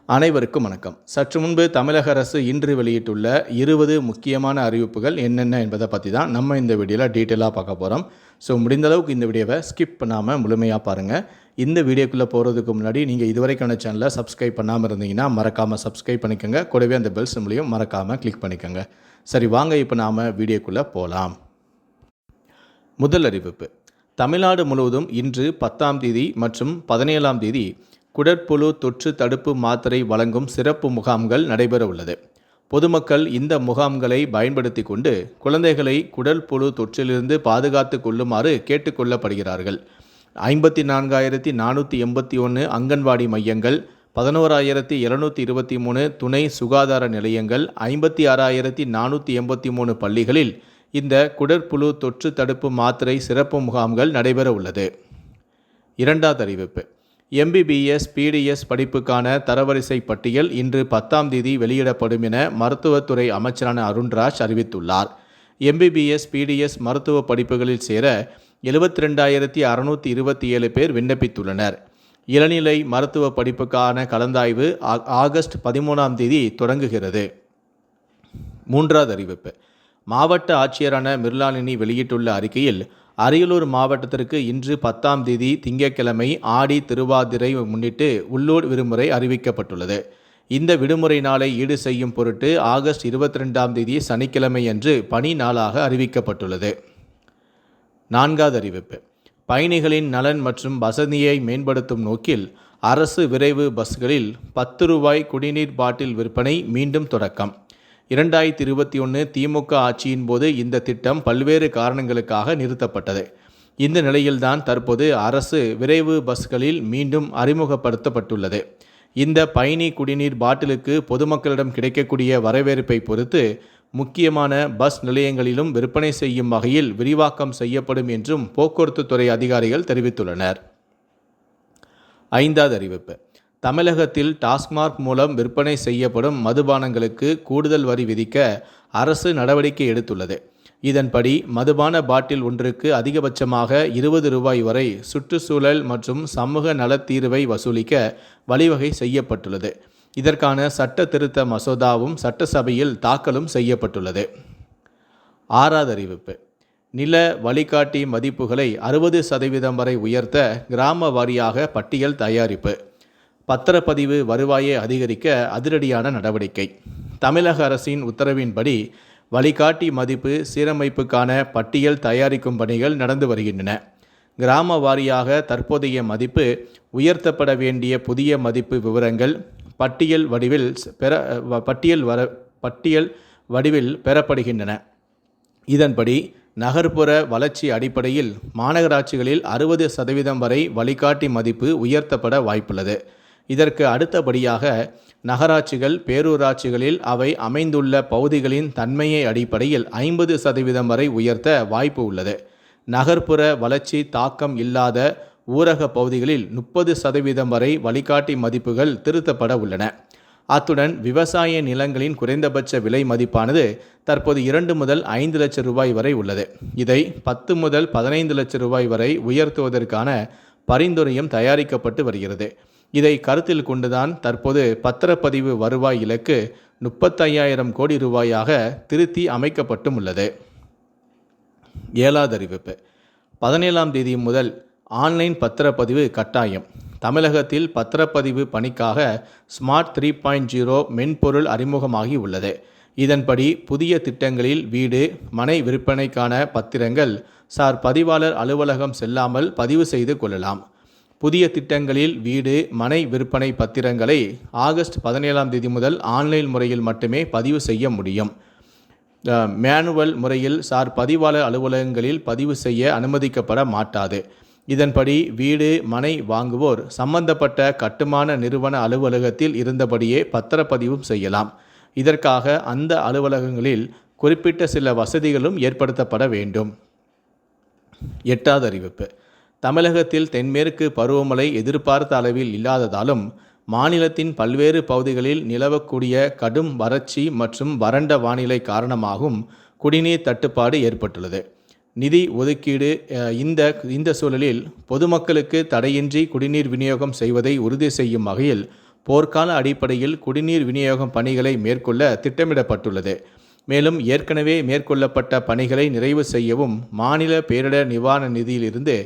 அனைவருக்கும் வணக்கம். சற்று முன்பு தமிழக அரசு இன்று வெளியிட்டுள்ள 20 முக்கியமான அறிவிப்புகள் என்னென்ன என்பதை பற்றி தான் நம்ம இந்த வீடியோவில் டீட்டெயிலாக பார்க்க போகிறோம். ஸோ முடிந்த அளவுக்கு இந்த வீடியோவை ஸ்கிப் பண்ணாமல் முழுமையாக பாருங்கள். இந்த வீடியோக்குள்ளே போகிறதுக்கு முன்னாடி நீங்கள் இதுவரைக்கான சேனலை சப்ஸ்கிரைப் பண்ணாமல் இருந்தீங்கன்னா மறக்காமல் சப்ஸ்கிரைப் பண்ணிக்கோங்க. கூடவே அந்த பெல் சிம்பளையும் மறக்காமல் கிளிக் பண்ணிக்கோங்க. சரி, வாங்க இப்போ நாம் வீடியோக்குள்ளே போகலாம். முதல் அறிவிப்பு: தமிழ்நாடு முழுவதும் இன்று 10ஆம் தேதி மற்றும் 17ஆம் தேதி குடற்புழு தொற்று தடுப்பு மாத்திரை வழங்கும் சிறப்பு முகாம்கள் நடைபெற உள்ளது. பொதுமக்கள் இந்த முகாம்களை பயன்படுத்தி கொண்டு குழந்தைகளை குடற்புழு தொற்றிலிருந்து பாதுகாத்து கொள்ளுமாறு கேட்டுக்கொள்ளப்படுகிறார்கள். 54,481 அங்கன்வாடி மையங்கள், 11,723 துணை சுகாதார நிலையங்கள், 56,483 பள்ளிகளில் இந்த குடற்புழு தொற்று தடுப்பு மாத்திரை சிறப்பு முகாம்கள் நடைபெற உள்ளது. இரண்டாவது அறிவிப்பு: MBBS PDS படிப்புக்கான தரவரிசை பட்டியல் இன்று 10ஆம் தேதி வெளியிடப்படும் என மருத்துவத்துறை அமைச்சரான அருண்ராஜ் அறிவித்துள்ளார். MBBS PDS மருத்துவ படிப்புகளில் சேர 72,627 பேர் விண்ணப்பித்துள்ளனர். இளநிலை மருத்துவ படிப்புக்கான கலந்தாய்வு ஆகஸ்ட் 13ஆம் தேதி தொடங்குகிறது. மூன்றாவது அறிவிப்பு: மாவட்ட ஆட்சியரான மிர்லாலினி வெளியிட்டுள்ள அறிக்கையில், அரியலூர் மாவட்டத்திற்கு இன்று 10ஆம் தேதி திங்கட்கிழமை ஆடி திருவாதிரை முன்னிட்டு உள்ளூர் விடுமுறை அறிவிக்கப்பட்டுள்ளது. இந்த விடுமுறை நாளை ஈடு செய்யும் பொருட்டு ஆகஸ்ட் 22ஆம் தேதி சனிக்கிழமை அன்று பணி நாளாக அறிவிக்கப்பட்டுள்ளது. நான்காவது அறிவிப்பு: பயணிகளின் நலன் மற்றும் வசதியை மேம்படுத்தும் நோக்கில் அரசு விரைவு பஸ்களில் 10 ரூபாய் குடிநீர் பாட்டில் விற்பனை மீண்டும் தொடக்கம். 2021 திமுக ஆட்சியின் போது இந்த திட்டம் பல்வேறு காரணங்களுக்காக நிறுத்தப்பட்டது. இந்த நிலையில்தான் தற்போது அரசு விரைவு பஸ்களில் மீண்டும் அறிமுகப்படுத்தப்பட்டுள்ளது. இந்த பயணி குடிநீர் பாட்டிலுக்கு பொதுமக்களிடம் கிடைக்கக்கூடிய வரவேற்பை பொறுத்து முக்கியமான பஸ் நிலையங்களிலும் விற்பனை செய்யும் வகையில் விரிவாக்கம் செய்யப்படும் என்றும் போக்குவரத்து துறை அதிகாரிகள் தெரிவித்துள்ளனர். ஐந்தாவது அறிவிப்பு: தமிழகத்தில் டாஸ்மாக் மூலம் விற்பனை செய்யப்படும் மதுபானங்களுக்கு கூடுதல் வரி விதிக்க அரசு நடவடிக்கை எடுத்துள்ளது. இதன்படி மதுபான பாட்டில் ஒன்றுக்கு அதிகபட்சமாக 20 ரூபாய் வரை சுற்றுச்சூழல் மற்றும் சமூக நலத்தீர்வை வசூலிக்க வழிவகை செய்யப்பட்டுள்ளது. இதற்கான சட்ட திருத்த மசோதாவும் சட்டசபையில் தாக்கலும் செய்யப்பட்டுள்ளது. ஆறாவது அறிவிப்பு: நில வழிகாட்டி மதிப்புகளை 60% வரை உயர்த்த கிராம வாரியாக பட்டியல் தயாரிப்பு. பத்திரப்பதிவு வருவாயை அதிகரிக்க அதிரடியான நடவடிக்கை. தமிழக அரசின் உத்தரவின்படி வழிகாட்டி மதிப்பு சீரமைப்புக்கான பட்டியல் தயாரிக்கும் பணிகள் நடந்து வருகின்றன. கிராம வாரியாக தற்போதைய மதிப்பு, உயர்த்தப்பட வேண்டிய புதிய மதிப்பு விவரங்கள் பட்டியல் வடிவில் பெறப்படுகின்றன. இதன்படி நகர்ப்புற வளர்ச்சி அடிப்படையில் மாநகராட்சிகளில் 60% வரை வழிகாட்டி மதிப்பு உயர்த்தப்பட வாய்ப்புள்ளது. இதற்கு அடுத்தபடியாக நகராட்சிகள், பேரூராட்சிகளில் அவை அமைந்துள்ள பகுதிகளின் தன்மையை அடிப்படையில் 50% வரை உயர்த்த வாய்ப்பு உள்ளது. நகர்ப்புற வளர்ச்சி தாக்கம் இல்லாத ஊரக பகுதிகளில் 30% வரை வழிகாட்டி மதிப்புகள் திருத்தப்பட உள்ளன. அத்துடன் விவசாய நிலங்களின் குறைந்தபட்ச விலை மதிப்பானது தற்போது 2 முதல் 5 லட்சம் ரூபாய் வரை உள்ளது. இதை 10 முதல் 15 லட்சம் ரூபாய் வரை உயர்த்துவதற்கான பரிந்துரையும் தயாரிக்கப்பட்டு வருகிறது. இதை கருத்தில் கொண்டுதான் தற்போது பத்திரப்பதிவு வருவாய் இலக்கு 35,000 கோடி ரூபாயாக திருத்தி அமைக்கப்பட்டும் உள்ளது. ஏழாவது அறிவிப்பு: 17ஆம் தேதி முதல் ஆன்லைன் பத்திரப்பதிவு கட்டாயம். தமிழகத்தில் பத்திரப்பதிவு பணிக்காக ஸ்மார்ட் 3.0 மென்பொருள் அறிமுகமாகி உள்ளது. இதன்படி புதிய திட்டங்களில் வீடு, மனை விற்பனைக்கான பத்திரங்கள் சார் பதிவாளர் அலுவலகம் செல்லாமல் பதிவு செய்து கொள்ளலாம். புதிய திட்டங்களில் வீடு, மனை விற்பனை பத்திரங்களை ஆகஸ்ட் 17ஆம் தேதி முதல் ஆன்லைன் முறையில் மட்டுமே பதிவு செய்ய முடியும். மேனுவல் முறையில் சார் பதிவாளர் அலுவலகங்களில் பதிவு செய்ய அனுமதிக்கப்பட மாட்டாது. இதன்படி வீடு, மனை வாங்குவோர் சம்பந்தப்பட்ட கட்டுமான நிறுவன அலுவலகத்தில் இருந்தபடியே பத்திரப்பதிவும் செய்யலாம். இதற்காக அந்த அலுவலகங்களில் குறிப்பிட்ட சில வசதிகளும் ஏற்படுத்தப்பட வேண்டும். எட்டாவது அறிவிப்பு: தமிழகத்தில் தென்மேற்கு பருவமழை எதிர்பார்த்த அளவில் இல்லாததாலும் மாநிலத்தின் பல்வேறு பகுதிகளில் நிலவக்கூடிய கடும் வறட்சி மற்றும் வறண்ட வானிலை காரணமாகவும் குடிநீர் தட்டுப்பாடு ஏற்பட்டுள்ளது. நிதி ஒதுக்கீடு இந்த சூழலில் பொதுமக்களுக்கு தடையின்றி குடிநீர் விநியோகம் செய்வதை உறுதி செய்யும் வகையில் போர்க்கால அடிப்படையில் குடிநீர் விநியோகம் பணிகளை மேற்கொள்ள திட்டமிடப்பட்டுள்ளது. மேலும் ஏற்கனவே மேற்கொள்ளப்பட்ட பணிகளை நிறைவு செய்யவும் மாநில பேரிடர் நிவாரண நிதியிலிருந்து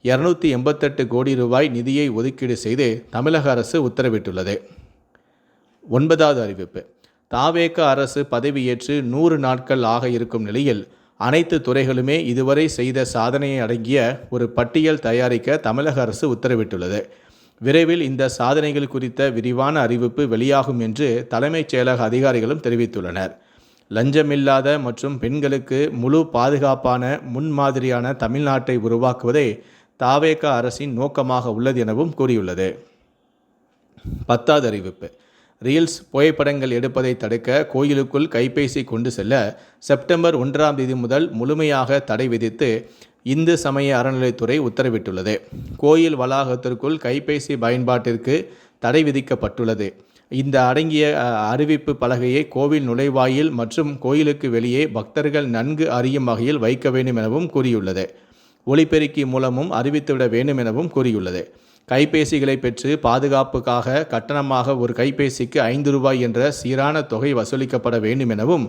288 கோடி ரூபாய் நிதியை ஒதுக்கீடு செய்து தமிழக அரசு உத்தரவிட்டுள்ளது. 9வது அறிவிப்பு. தாவேக அரசு பதவியேற்று 100 நாட்கள் ஆக இருக்கும் நிலையில் அனைத்து துறைகளுமே இதுவரை செய்த சாதனையை அடங்கிய ஒரு பட்டியல் தயாரிக்க தமிழக அரசு உத்தரவிட்டுள்ளது. விரைவில் இந்த சாதனைகள் குறித்த விரிவான அறிவிப்பு வெளியாகும் என்று தலைமைச் செயலக அதிகாரிகளும் தெரிவித்துள்ளனர். லஞ்சமில்லாத மற்றும் பெண்களுக்கு முழு பாதுகாப்பான முன்மாதிரியான தமிழ்நாட்டை உருவாக்குவதே தாவேக அரசின் நோக்கமாக உள்ளது எனவும் கூறியுள்ளது. 10வது அறிவிப்பு. ரீல்ஸ் புகைப்படங்கள் எடுப்பதை தடுக்க கோயிலுக்குள் கைபேசி கொண்டு செல்ல செப்டம்பர் 1ஆம் தேதி முதல் முழுமையாக தடை விதித்து இந்து சமய அறநிலைத்துறை உத்தரவிட்டுள்ளது. கோயில் வளாகத்திற்குள் கைபேசி பயன்பாட்டிற்கு தடை விதிக்கப்பட்டுள்ளது. இந்த அடங்கிய அறிவிப்பு பலகையை கோவில் நுழைவாயில் மற்றும் கோயிலுக்கு வெளியே பக்தர்கள் நன்கு அறியும் வகையில் வைக்க வேண்டும் எனவும் கூறியுள்ளது. ஒலிபெருக்கி மூலமும் அறிவித்துவிட வேண்டும் எனவும் கூறியுள்ளது. கைபேசிகளை பெற்று பாதுகாப்புக்காக கட்டணமாக ஒரு கைபேசிக்கு 5 ரூபாய் என்ற சீரான தொகை வசூலிக்கப்பட வேண்டும் எனவும்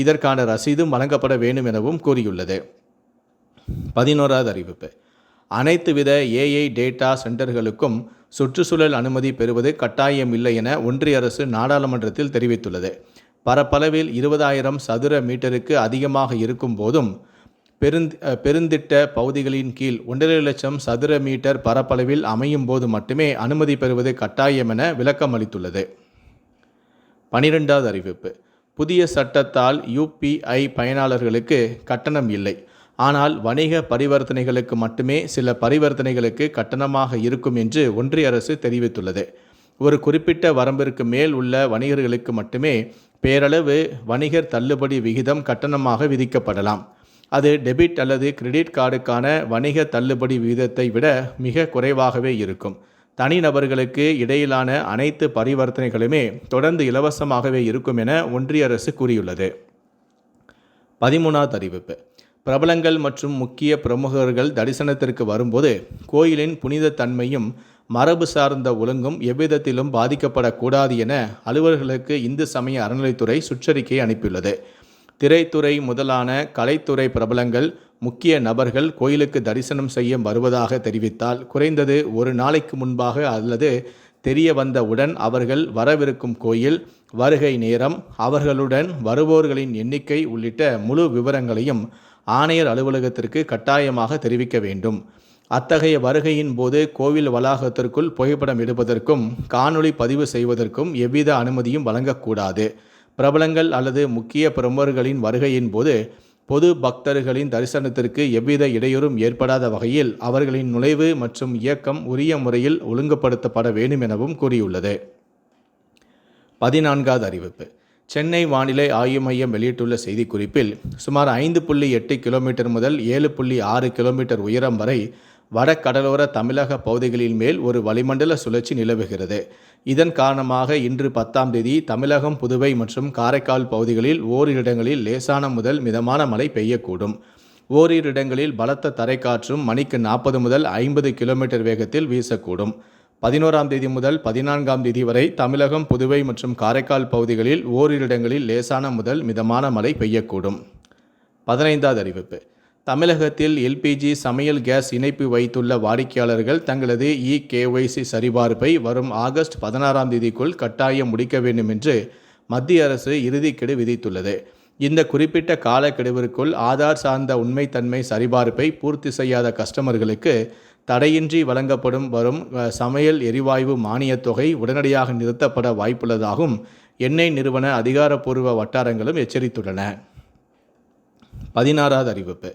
இதற்கான ரசீதும் வழங்கப்பட வேண்டும் எனவும் கூறியுள்ளது. 11வது அறிவிப்பு. அனைத்து வித ஏஐ டேட்டா சென்டர்களுக்கும் சுற்றுச்சூழல் அனுமதி பெறுவது கட்டாயமில்லை என ஒன்றிய அரசு நாடாளுமன்றத்தில் தெரிவித்துள்ளது. பரப்பளவில் 20,000 சதுர மீட்டருக்கு அதிகமாக இருக்கும் போதும் பெருந்திட்ட பகுதிகளின் கீழ் 1.5 லட்சம் சதுர மீட்டர் பரப்பளவில் அமையும் போது மட்டுமே அனுமதி பெறுவது கட்டாயம் என விளக்கம் அளித்துள்ளது. 12வது அறிவிப்பு. புதிய சட்டத்தால் UPI பயனாளர்களுக்கு கட்டணம் இல்லை. ஆனால் வணிக பரிவர்த்தனைகளுக்கு மட்டுமே சில பரிவர்த்தனைகளுக்கு கட்டணமாக இருக்கும் என்று ஒன்றிய அரசு தெரிவித்துள்ளது. ஒரு குறிப்பிட்ட வரம்பிற்கு மேல் உள்ள வணிகர்களுக்கு மட்டுமே பேரளவு வணிகர் தள்ளுபடி விகிதம் கட்டணமாக விதிக்கப்படலாம். அது டெபிட் அல்லது கிரெடிட் கார்டுக்கான வணிக தள்ளுபடி விகிதத்தை விட மிக குறைவாகவே இருக்கும். தனிநபர்களுக்கு இடையிலான அனைத்து பரிவர்த்தனைகளுமே தொடர்ந்து இலவசமாகவே இருக்கும் என ஒன்றிய அரசு கூறியுள்ளது. 13வது அறிவிப்பு. பிரபலங்கள் மற்றும் முக்கிய பிரமுகர்கள் தரிசனத்திற்கு வரும்போது கோயிலின் புனித தன்மையும் மரபு சார்ந்த ஒழுங்கும் எவ்விதத்திலும் பாதிக்கப்படக்கூடாது என அலுவலர்களுக்கு இந்து சமய அறநிலைத்துறை சுற்றறிக்கை அனுப்பியுள்ளது. திரைத்துறை முதலான கலைத்துறை பிரபலங்கள் முக்கிய நபர்கள் கோயிலுக்கு தரிசனம் செய்ய வருவதாக தெரிவித்தால் குறைந்தது ஒரு நாளைக்கு முன்பாக அல்லது தெரிய வந்தவுடன் அவர்கள் வரவிருக்கும் கோயில், வருகை நேரம், அவர்களுடன் வருவோர்களின் எண்ணிக்கை உள்ளிட்ட முழு விவரங்களையும் ஆணையர் அலுவலகத்திற்கு கட்டாயமாக தெரிவிக்க வேண்டும். அத்தகைய வருகையின் போது கோவில் வளாகத்திற்குள் புகைப்படம் எடுப்பதற்கும் காணொளி பதிவு செய்வதற்கும் எவ்வித அனுமதியும் வழங்கக்கூடாது. பிரபலங்கள் அல்லது முக்கிய பிரமுகர்களின் வருகையின் போது பொது பக்தர்களின் தரிசனத்திற்கு எவ்வித இடையூறும் ஏற்படாத வகையில் அவர்களின் நுழைவு மற்றும் இயக்கம் உரிய முறையில் ஒழுங்குபடுத்தப்பட வேண்டும் எனவும் கூறியுள்ளது. 14வது அறிவிப்பு. சென்னை வானிலை ஆய்வு மையம் வெளியிட்டுள்ள செய்திக்குறிப்பில் சுமார் 5.8 கிலோமீட்டர் முதல் 7.6 கிலோமீட்டர் உயரம் வரை வடகடலோர தமிழக பகுதிகளின் மேல் ஒரு வளிமண்டல சுழற்சி நிலவுகிறது. இதன் காரணமாக இன்று 10ஆம் தேதி தமிழகம், புதுவை மற்றும் காரைக்கால் பகுதிகளில் ஓரிரு இடங்களில் லேசான முதல் மிதமான மழை பெய்யக்கூடும். ஓரிரு இடங்களில் பலத்த தரைக்காற்றும் மணிக்கு 40 முதல் 50 கிலோமீட்டர் வேகத்தில் வீசக்கூடும். 11ஆம் தேதி முதல் 14ஆம் தேதி வரை தமிழகம், புதுவை மற்றும் காரைக்கால் பகுதிகளில் ஓரிரு இடங்களில் லேசான முதல் மிதமான மழை பெய்யக்கூடும். 15வது அறிவிப்பு. தமிழகத்தில் LPG சமையல் கேஸ் இணைப்பு வைத்துள்ள வாடிக்கையாளர்கள் தங்களது EKYC சரிபார்ப்பை வரும் ஆகஸ்ட் 16ஆம் தேதிக்குள் கட்டாயம் முடிக்க வேண்டும் என்று மத்திய அரசு இறுதிக்கெடு விதித்துள்ளது. இந்த குறிப்பிட்ட காலக்கெடுவிற்குள் ஆதார் சார்ந்த உண்மைத்தன்மை சரிபார்ப்பை பூர்த்தி செய்யாத கஸ்டமர்களுக்கு தடையின்றி வழங்கப்படும் வரும் சமையல் எரிவாயு மானியத் தொகை உடனடியாக நிறுத்தப்பட வாய்ப்புள்ளதாகவும் எண்ணெய் நிறுவன அதிகாரப்பூர்வ வட்டாரங்களும் எச்சரித்துள்ளன. 16வது அறிவிப்பு.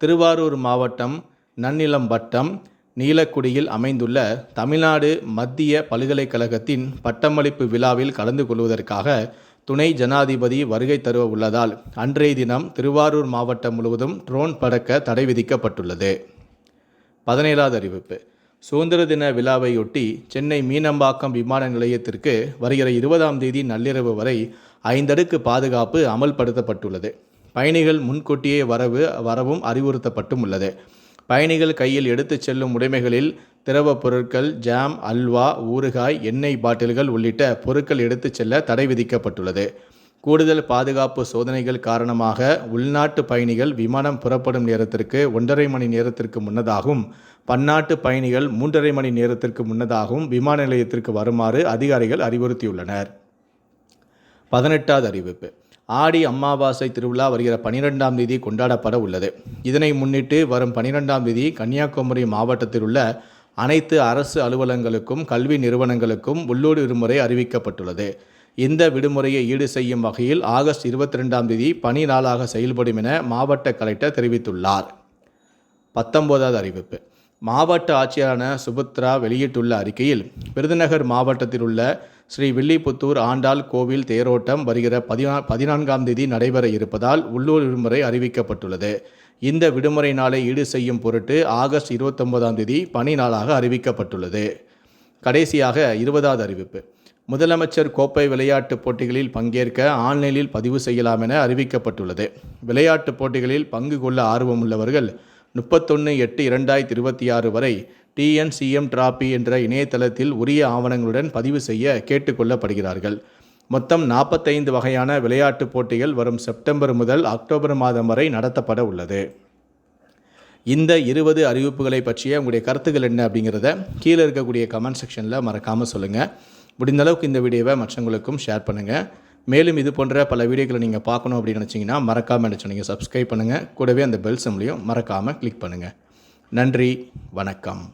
திருவாரூர் மாவட்டம் நன்னிலம் வட்டம் நீலக்குடியில் அமைந்துள்ள தமிழ்நாடு மத்திய பல்கலைக்கழகத்தின் பட்டமளிப்பு விழாவில் கலந்து கொள்வதற்காக துணை ஜனாதிபதி வருகை தருவ உள்ளதால் அன்றைய தினம் திருவாரூர் மாவட்டம் முழுவதும் ட்ரோன் பறக்க தடை விதிக்கப்பட்டுள்ளது. 17வது அறிவிப்பு. சுதந்திர தின விழாவையொட்டி சென்னை மீனம்பாக்கம் விமான நிலையத்திற்கு வருகிற 20ஆம் தேதி நள்ளிரவு வரை 5 அடுக்கு பாதுகாப்பு அமல்படுத்தப்பட்டுள்ளது. பயணிகள் முன்கூட்டியே வரவும் அறிவுறுத்தப்பட்டும் உள்ளது. பயணிகள் கையில் எடுத்துச் செல்லும் உடைமைகளில் திரவ பொருட்கள், ஜாம், அல்வா, ஊறுகாய், எண்ணெய் பாட்டில்கள் உள்ளிட்ட பொருட்கள் எடுத்துச் செல்ல தடை விதிக்கப்பட்டுள்ளது. கூடுதல் பாதுகாப்பு சோதனைகள் காரணமாக உள்நாட்டு பயணிகள் விமானம் புறப்படும் நேரத்திற்கு 1.5 மணி நேரத்திற்கு முன்னதாகவும், பன்னாட்டு பயணிகள் 3.5 மணி நேரத்திற்கு முன்னதாகவும் விமான நிலையத்திற்கு வருமாறு அதிகாரிகள் அறிவுறுத்தியுள்ளனர். 18வது அறிவிப்பு. ஆடி அமாவாசை திருவிழா வருகிற 12ஆம் தேதி கொண்டாடப்பட உள்ளது. இதனை முன்னிட்டு வரும் 12ஆம் தேதி கன்னியாகுமரி மாவட்டத்தில் உள்ள அனைத்து அரசு அலுவலகங்களுக்கும் கல்வி நிறுவனங்களுக்கும் உள்ளூர் விடுமுறை அறிவிக்கப்பட்டுள்ளது. இந்த விடுமுறையை ஈடு செய்யும் வகையில் ஆகஸ்ட் 22ஆம் தேதி பணி நாளாக செயல்படும் என மாவட்ட கலெக்டர் தெரிவித்துள்ளார். 19வது அறிவிப்பு. மாவட்ட ஆட்சியரான சுபத்ரா வெளியிட்டுள்ள அறிக்கையில், விருதுநகர் மாவட்டத்தில் உள்ள ஸ்ரீ வில்லிபுத்தூர் ஆண்டாள் கோவில் தேரோட்டம் வருகிற 14ஆம் தேதி நடைபெற இருப்பதால் உள்ளூர் விடுமுறை அறிவிக்கப்பட்டுள்ளது. இந்த விடுமுறை நாளை ஈடு செய்யும் பொருட்டு ஆகஸ்ட் 29ஆம் தேதி பணி நாளாக அறிவிக்கப்பட்டுள்ளது. கடைசியாக 20வது அறிவிப்பு. முதலமைச்சர் கோப்பை விளையாட்டுப் போட்டிகளில் பங்கேற்க ஆன்லைனில் பதிவு செய்யலாம் என அறிவிக்கப்பட்டுள்ளது. விளையாட்டுப் போட்டிகளில் பங்கு கொள்ள ஆர்வமுள்ளவர்கள் 31/8/2026 வரை TNCM டிராபி என்ற இணையதளத்தில் உரிய ஆவணங்களுடன் பதிவு செய்ய கேட்டுக்கொள்ளப்படுகிறார்கள். மொத்தம் 45 வகையான விளையாட்டுப் போட்டிகள் வரும் செப்டம்பர் முதல் அக்டோபர் மாதம் வரை நடத்தப்பட உள்ளது. இந்த 20 அறிவிப்புகளை பற்றிய உங்களுடைய கருத்துக்கள் என்ன அப்படிங்கிறத கீழே இருக்கக்கூடிய கமெண்ட் செக்ஷனில் மறக்காமல் சொல்லுங்கள். முடிந்த அளவுக்கு இந்த வீடியோவை மற்றவங்களுக்கும் ஷேர் பண்ணுங்கள். மேலும் இது போன்ற பல வீடியோக்களை நீங்கள் பார்க்கணும் அப்படின்னு நினச்சிங்கன்னா மறக்காமல் என்ன சொன்னீங்க சப்ஸ்கிரைப் பண்ணுங்கள். கூடவே அந்த பெல் சிம்பலையும் மறக்காமல் கிளிக் பண்ணுங்கள். நன்றி, வணக்கம்.